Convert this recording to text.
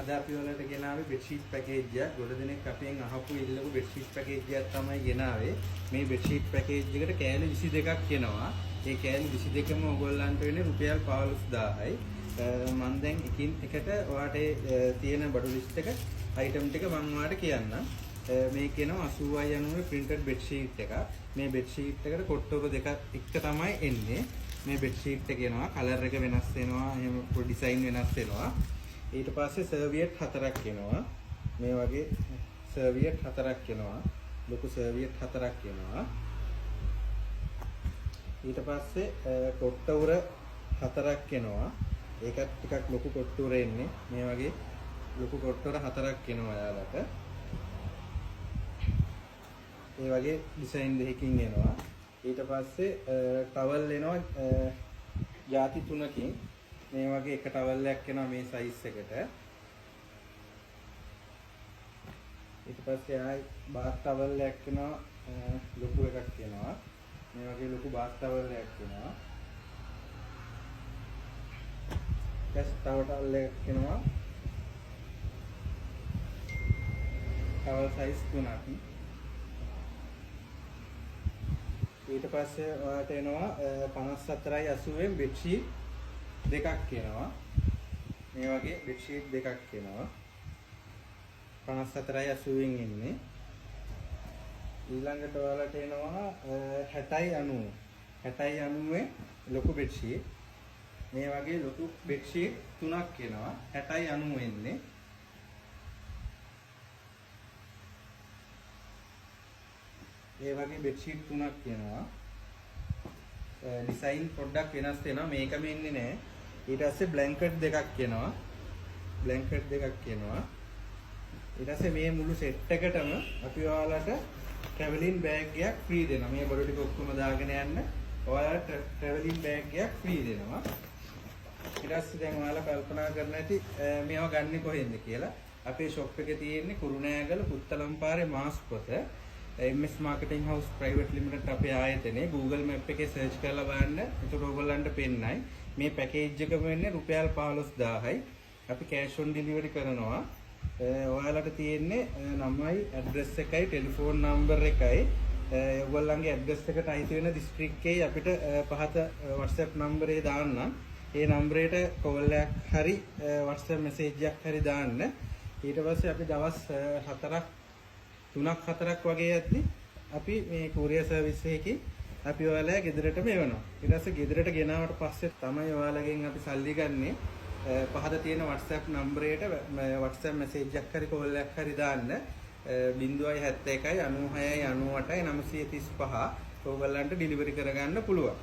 අද අපි වලට ගෙනාවේ බෙඩ්ෂීට් පැකේජ් එකක්. ගොඩ දෙනෙක් අපෙන් අහපු ඉල්ලපු බෙඩ්ෂීට් පැකේජ් එකක් තමයි ගෙනාවේ. මේ බෙඩ්ෂීට් පැකේජ් එකට කෑලි 22ක් එනවා. ඒ කෑලි 22ම ඔයගොල්ලන්ට වෙන්නේ රුපියල් 15000යි. මම දැන් එකින් එකට ඔයාට තියෙන බඩු ලිස්ට් එක අයිටම් ටික මම ඔයාලට කියන්නම්. මේක එනවා 80/90 printed bedsheet එක. මේ bedsheet එකට කොට්ටෝර දෙකක් එක තමයි එන්නේ. මේ bedsheet එක එනවා කලර් එක වෙනස් වෙනවා, එහෙම ඩිසයින් වෙනස් වෙනවා. ඊට පස්සේ සර්වියට් 4ක් එනවා. මේ වගේ සර්වියට් 4ක් එනවා. ලොකු සර්වියට් 4ක් එනවා. ඊට පස්සේ කොට්ටෝර 4ක් එනවා. ඒකත් ටිකක් ලොකු කොට්ටෝර එන්නේ. මේ වගේ ලොකු කොට්ටෝර 4ක් එනවා යාලට. ඒ වගේ ඩිසයින් දෙකකින් එනවා. ඊට පස්සේ ටවල් එනවා ಜಾති 3කින්. මේ වගේ එක ටවල් එකක් එනවා මේ සයිස් එකට. ඊට පස්සේ ආයි බාත් ටවල් එකක් එනවා ලොකු එකක් එනවා. මේ වගේ ලොකු බාත් ටවල් එකක් එනවා. ඊට ටවල් එකක් එනවා. ටවල් සයිස් 3ක්. ඊට පස්සේ ඔයාලට එනවා 54/80 බෙඩ්ෂීට් දෙකක් එනවා. මේ වගේ බෙඩ්ෂීට් දෙකක් එනවා. 54/80න් එන්නේ. ඊළඟට ඔයාලට එනවා 60/90. 60/90 ලොකු බෙඩ්ෂීට්. මේ වගේ ලොකු බෙඩ්ෂීට් 3ක් එනවා. 60/90 එන්නේ. ඒ වගේ බෙඩ්ෂීට් 3ක් එනවා. ඩිසයින් පොඩ්ඩක් වෙනස් වෙනවා. මේකම එන්නේ නැහැ. ඊට පස්සේ බ්ලැන්කට් දෙකක් එනවා. බ්ලැන්කට් දෙකක් එනවා. ඊට පස්සේ මේ මුළු සෙට් එකටම අපි ඔයාලට ට්‍රැවලින් බෑග් එකක් ෆ්‍රී දෙනවා. මේ බඩු ටික ඔක්කොම දාගෙන යන්න ඔයාලට ට්‍රැවලින් බෑග් එකක් ෆ්‍රී දෙනවා. ඊට පස්සේ දැන් ඔයාලා කල්පනා කරන්න ඇති මේවා ගන්නෙ කොහෙන්ද කියලා. අපේ ෂොප් එකේ තියෙන්නේ Kurunegala පුත්තලම්පාරේ මාස්කොත MS Marketing House Private Limited අපේ ආයතනයේ Google Map එකේ search කරලා බලන්න. ඒතකොට ඔයගොල්ලන්ට පෙන්නයි. මේ පැකේජ් එක වෙන්නේ රුපියල් 15000යි. අපි cash on delivery කරනවා. ඔයාලට තියෙන්නේ නමයි, address එකයි, telephone number එකයි. ඔයගොල්ලන්ගේ address එකට අයිති වෙන district එකේ අපිට පහත WhatsApp number එක දාන්න. ඒ number එකට call එකක් හරි WhatsApp message එකක් හරි දාන්න. ඊට පස්සේ අපි දවස් 3-4ක් වගේ යද්දි අපි මේ courier service එකකින් අපි ඔයාලා ගෙදරටම එවනවා. ඊට පස්සේ ගෙදරට ගෙනාවට පස්සේ තමයි ඔයාලගෙන් අපි සල්ලි ගන්නෙ. පහත තියෙන WhatsApp number එකට WhatsApp message එකක් හරි call එකක් හරි දාන්න. 071 96 98 935 ඕගොල්ලන්ට delivery කරගන්න පුළුවන්.